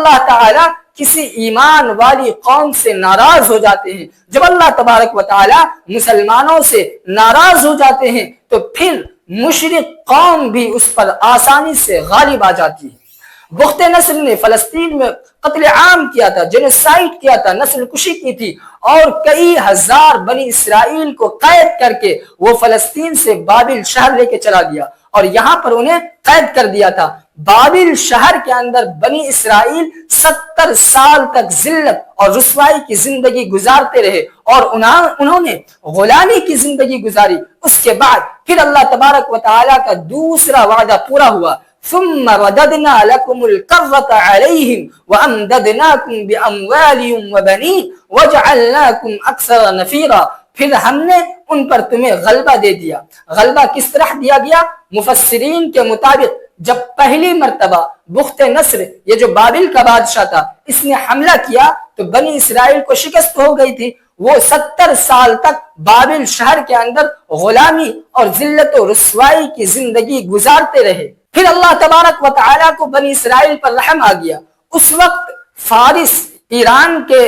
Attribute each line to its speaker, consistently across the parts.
Speaker 1: اللہ تعالیٰ کسی ایمان والی قوم سے ناراض ہو جاتے ہیں، جب اللہ تبارک و تعالیٰ مسلمانوں سے ناراض ہو جاتے ہیں تو پھر مشرک قوم بھی اس پر آسانی سے غالب آ جاتی ہے۔ بخت نصر نے فلسطین میں قتل عام کیا تھا، جینوسائیڈ کیا تھا، نسل کشی کی تھی، اور کئی ہزار بنی اسرائیل کو قید کر کے وہ فلسطین سے بابل شہر لے کے چلا گیا اور یہاں پر انہیں قید کر دیا تھا۔ بابل شہر کے اندر بنی اسرائیل 70 سال تک ذلت اور رسوائی کی زندگی گزارتے رہے اور انہوں نے غلامی کی زندگی گزاری۔ اس کے بعد پھر اللہ تبارک و تعالیٰ کا دوسرا وعدہ پورا ہوا، ثم رددنا لكم الكرة عليهم وامددناكم باموال وبنين وجعلناكم اكثر نفيرا، پھر ہم نے ان پر تمہیں غلبہ دے دیا۔ غلبہ کس طرح دیا گیا؟ مفسرین کے مطابق جب پہلی مرتبہ بخت نصر، یہ جو بابل کا بادشاہ تھا، اس نے حملہ کیا تو بنی اسرائیل کو شکست ہو گئی تھی، وہ 70 سال تک بابل شہر کے اندر غلامی اور ذلت و رسوائی کی زندگی گزارتے رہے۔ پھر اللہ تبارک و تعالیٰ کو بنی اسرائیل پر رحم آ گیا۔ اس وقت فارس ایران کے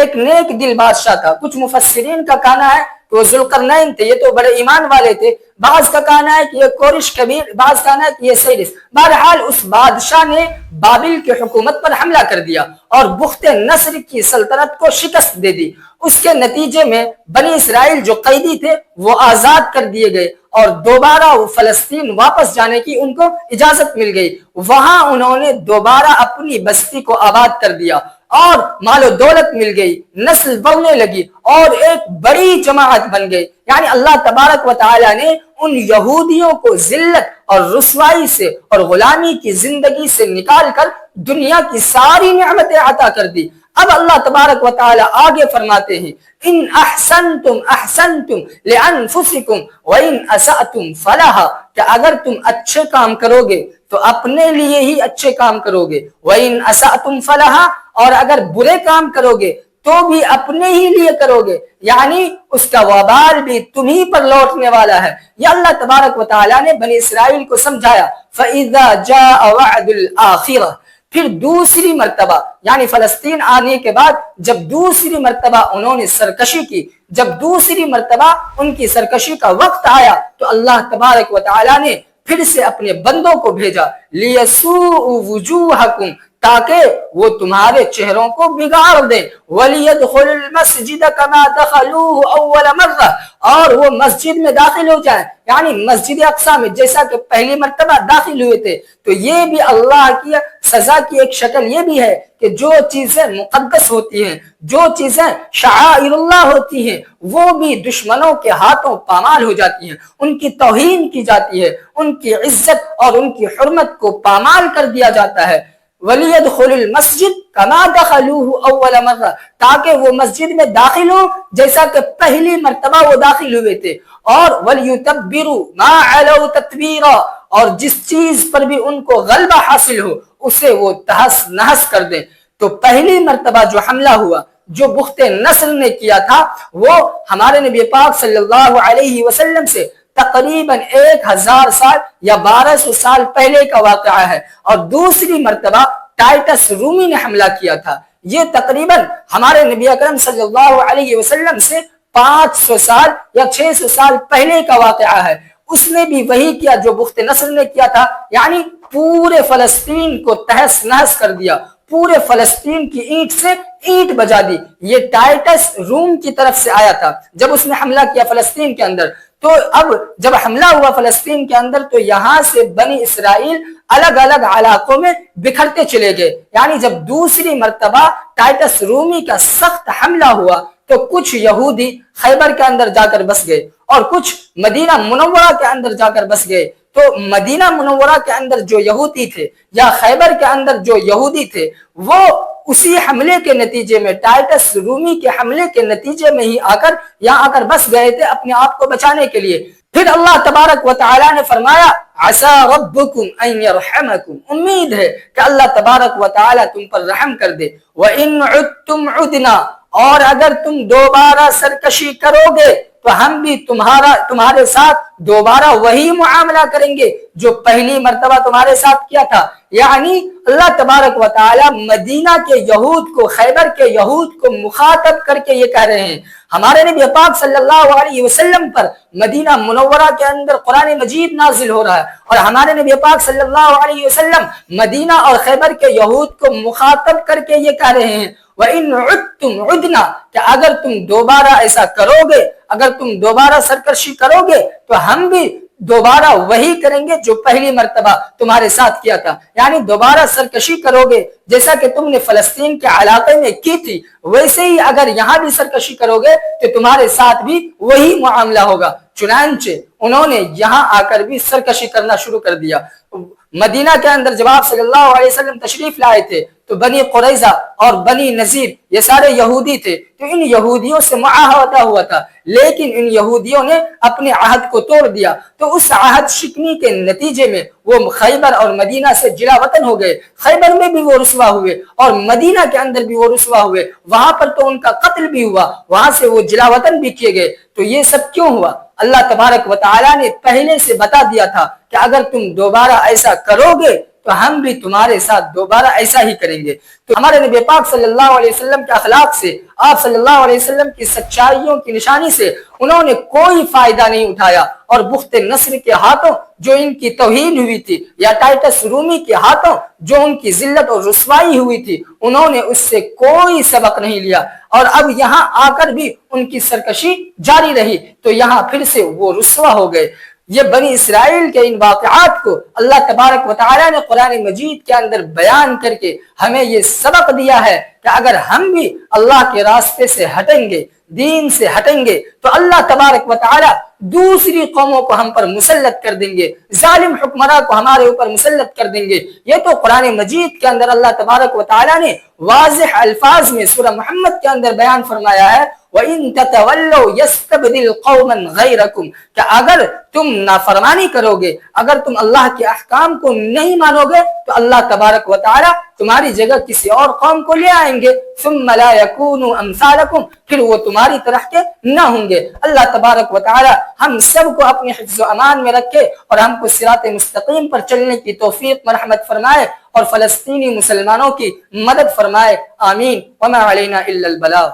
Speaker 1: ایک نیک دل بادشاہ تھا، کچھ مفسرین کا کہنا ہے کہ وہ ذوالقرنین تھے، یہ تو بڑے ایمان والے تھے، بعض کا کہنا ہے کہ یہ کورش کبیر، بعض کا کہنا ہے کہ یہ سیرس۔ بہرحال اس بادشاہ نے بابل کی حکومت پر حملہ کر دیا اور بخت نصر کی سلطنت کو شکست دے دی۔ اس کے نتیجے میں بنی اسرائیل جو قیدی تھے وہ آزاد کر دیے گئے اور دوبارہ وہ فلسطین واپس جانے کی ان کو اجازت مل گئی۔ وہاں انہوں نے دوبارہ اپنی بستی کو آباد کر دیا اور مال و دولت مل گئی، نسل بڑھنے لگی اور ایک بڑی جماعت بن گئی۔ یعنی اللہ تبارک و تعالیٰ نے ان یہودیوں کو ذلت اور رسوائی سے اور غلامی کی زندگی سے نکال کر دنیا کی ساری نعمتیں عطا کر دی۔ اب اللہ تبارک و تعالیٰ آگے فرماتے ہیں، ان احسنتم احسنتم لانفسکم وان اسأتم فلہا، کہ اگر تم اچھے کام کرو گے تو اپنے لیے ہی اچھے کام کرو گے، وان اسأتم فلہا، اور اگر برے کام کرو گے تو بھی اپنے ہی لیے کرو گے، یعنی اس کا وبال بھی تمہیں پر لوٹنے والا ہے۔ یہ اللہ تبارک و تعالیٰ نے بنی اسرائیل کو سمجھایا۔ فَإِذَا جَاءَ وَعْدُ الْآخِرَةِ، پھر دوسری مرتبہ یعنی فلسطین آنے کے بعد جب دوسری مرتبہ انہوں نے سرکشی کی، جب دوسری مرتبہ ان کی سرکشی کا وقت آیا تو اللہ تبارک و تعالیٰ نے پھر سے اپنے بندوں کو بھیجا، لِيَسُوءُ وُجُوهَكُمْ، تاکہ وہ تمہارے چہروں کو بگاڑ دیں، وَلِيَدْخُلُ الْمَسْجِدَ كَمَا دَخَلُوهُ أَوَّلَ مَرَّةٍ، اور وہ مسجد میں داخل ہو جائیں، یعنی مسجد اقصی میں جیسا کہ پہلی مرتبہ داخل ہوئے تھے۔ تو یہ بھی اللہ کی سزا کی ایک شکل یہ بھی ہے کہ جو چیزیں مقدس ہوتی ہیں، جو چیزیں شعائر اللہ ہوتی ہیں، وہ بھی دشمنوں کے ہاتھوں پامال ہو جاتی ہیں، ان کی توہین کی جاتی ہے، ان کی عزت اور ان کی حرمت کو پامال کر دیا جاتا ہے۔ وَلِيَدْخُلُ الْمَسْجِدَ كَمَا دَخَلُوهُ أَوَّلَ مَرَّةٍ، تاکہ وہ مسجد میں داخل ہوں جیسا کہ پہلی مرتبہ وہ داخل ہوئے تھے، اور وَلْيُتَبِّرُوا مَا عَلَوْا تَتْبِيرًا، اور جس چیز پر بھی ان کو غلبہ حاصل ہو اسے وہ تہس نہس کر دیں۔ تو پہلی مرتبہ جو حملہ ہوا جو بخت نصر نے کیا تھا وہ ہمارے نبی پاک صلی اللہ علیہ وسلم سے تقریباً 1000 سال یا 1200 سال پہلے کا واقعہ ہے، اور دوسری مرتبہ ٹائٹس رومی نے حملہ کیا تھا، یہ تقریباً ہمارے نبی اکرم صلی اللہ علیہ وسلم سے 500 سال یا 600 سال پہلے کا واقعہ ہے۔ اس نے بھی وہی کیا جو بخت نصر نے کیا تھا، یعنی پورے فلسطین کو تہس نہس کر دیا، پورے فلسطین کی اینٹ سے اینٹ بجا دی۔ یہ ٹائٹس روم کی طرف سے آیا تھا جب اس نے حملہ کیا فلسطین کے اندر۔ تو اب جب حملہ ہوا فلسطین کے اندر تو یہاں سے بنی اسرائیل الگ الگ علاقوں میں بکھرتے چلے گئے، یعنی جب دوسری مرتبہ ٹائٹس رومی کا سخت حملہ ہوا تو کچھ یہودی خیبر کے اندر جا کر بس گئے اور کچھ مدینہ منورہ کے اندر جا کر بس گئے۔ تو مدینہ منورہ کے اندر جو یہودی تھے یا خیبر کے اندر جو یہودی تھے وہ اسی حملے کے نتیجے میں، ٹائٹس رومی کے حملے کے نتیجے میں ہی یہاں آ کر بس گئے تھے اپنے آپ کو بچانے کے لیے۔ پھر اللہ تبارک و تعالیٰ نے فرمایا عسى ربكم ان يرحمكم، امید ہے کہ اللہ تبارک و تعالیٰ تم پر رحم کر دے۔ وَإِنْ عُدْتُمْ عُدْنَا، اور اگر تم دوبارہ سرکشی کرو گے تو ہم بھی تمہارے ساتھ دوبارہ وہی معاملہ کریں گے جو پہلی مرتبہ تمہارے ساتھ کیا تھا۔ یعنی اللہ تبارک و تعالی مدینہ کے یہود کو، خیبر کے یہود کو مخاطب کر کے یہ کہہ رہے ہیں، ہمارے نبی پاک صلی اللہ علیہ وسلم پر مدینہ منورہ کے اندر قرآن مجید نازل ہو رہا ہے، اور ہمارے نبی پاک صلی اللہ علیہ وسلم مدینہ اور خیبر کے یہود کو مخاطب کر کے یہ کہہ رہے ہیں وَإِنْ عُدْتُمْ عُدْنَا، کہ اگر تم دوبارہ ایسا کرو گے، اگر تم دوبارہ سرکشی کرو گے تو ہم بھی دوبارہ وہی کریں گے جو پہلی مرتبہ تمہارے ساتھ کیا تھا۔ یعنی دوبارہ سرکشی کرو گے جیسا کہ تم نے فلسطین کے علاقے میں کی تھی، ویسے ہی اگر یہاں بھی سرکشی کرو گے تو تمہارے ساتھ بھی وہی معاملہ ہوگا۔ چنانچہ انہوں نے یہاں آ کر بھی سرکشی کرنا شروع کر دیا۔ مدینہ کے اندر جب آپ صلی اللہ علیہ وسلم تشریف لائے تھے تو بنی قریظہ اور بنی نذیر یہ سارے یہودی تھے، تو ان یہودیوں سے معاہدہ ہوا تھا، لیکن ان یہودیوں نے اپنے عہد کو توڑ دیا، تو اس عہد شکنی کے نتیجے میں وہ خیبر اور مدینہ سے جلا وطن ہو گئے۔ خیبر میں بھی وہ رسوا ہوئے اور مدینہ کے اندر بھی وہ رسوا ہوئے، وہاں پر تو ان کا قتل بھی ہوا، وہاں سے وہ جلا وطن بھی کیے گئے۔ تو یہ سب کیوں ہوا؟ اللہ تبارک و تعالیٰ نے پہلے سے بتا دیا تھا کہ اگر تم دوبارہ ایسا کرو گے تو ہم بھی تمہارے ساتھ دوبارہ ایسا ہی کریں گے۔ تو ہمارے نبی پاک صلی اللہ علیہ وسلم کے اخلاق سے، آپ صلی اللہ علیہ وسلم کی سچائیوں کی نشانی سے انہوں نے کوئی فائدہ نہیں اٹھایا، اور بخت نصر کے ہاتھوں جو ان کی توہین ہوئی تھی، یا ٹائٹس رومی کے ہاتھوں جو ان کی ذلت اور رسوائی ہوئی تھی، انہوں نے اس سے کوئی سبق نہیں لیا، اور اب یہاں آ کر بھی ان کی سرکشی جاری رہی، تو یہاں پھر سے وہ رسوا ہو گئے۔ یہ بنی اسرائیل کے ان واقعات کو اللہ تبارک و تعالیٰ نے قرآن مجید کے اندر بیان کر کے ہمیں یہ سبق دیا ہے کہ اگر ہم بھی اللہ کے راستے سے ہٹیں گے، دین سے ہٹیں گے، تو اللہ تبارک و تعالیٰ دوسری قوموں کو ہم پر مسلط کر دیں گے، ظالم حکمراں کو ہمارے اوپر مسلط کر دیں گے۔ یہ تو قرآن مجید کے اندر اللہ تبارک و تعالیٰ نے واضح الفاظ میں سورہ محمد کے اندر بیان فرمایا ہے، وَإِن تَتَوَلَّوْا يَسْتَبْدِلْ قَوْمًا غَيْرَكُمْ، کہ اگر تم نافرمانی کرو گے، اگر تم اللہ کے احکام کو نہیں مانو گے، تو اللہ تبارک و تعالیٰ تمہاری جگہ کسی اور قوم کو لے آئیں گے، ثُمَّ لَا يَكُونُوا أَمْثَالَكُمْ، پھر وہ تمہاری طرح کے نہ ہوں گے۔ اللہ تبارک و تعالیٰ ہم سب کو اپنے حفظ و امان میں رکھے، اور ہم کو صراط مستقیم پر چلنے کی توفیق مرحمت فرمائے، اور فلسطینی مسلمانوں کی مدد فرمائے، آمین۔ وما علینا الا البلاغ۔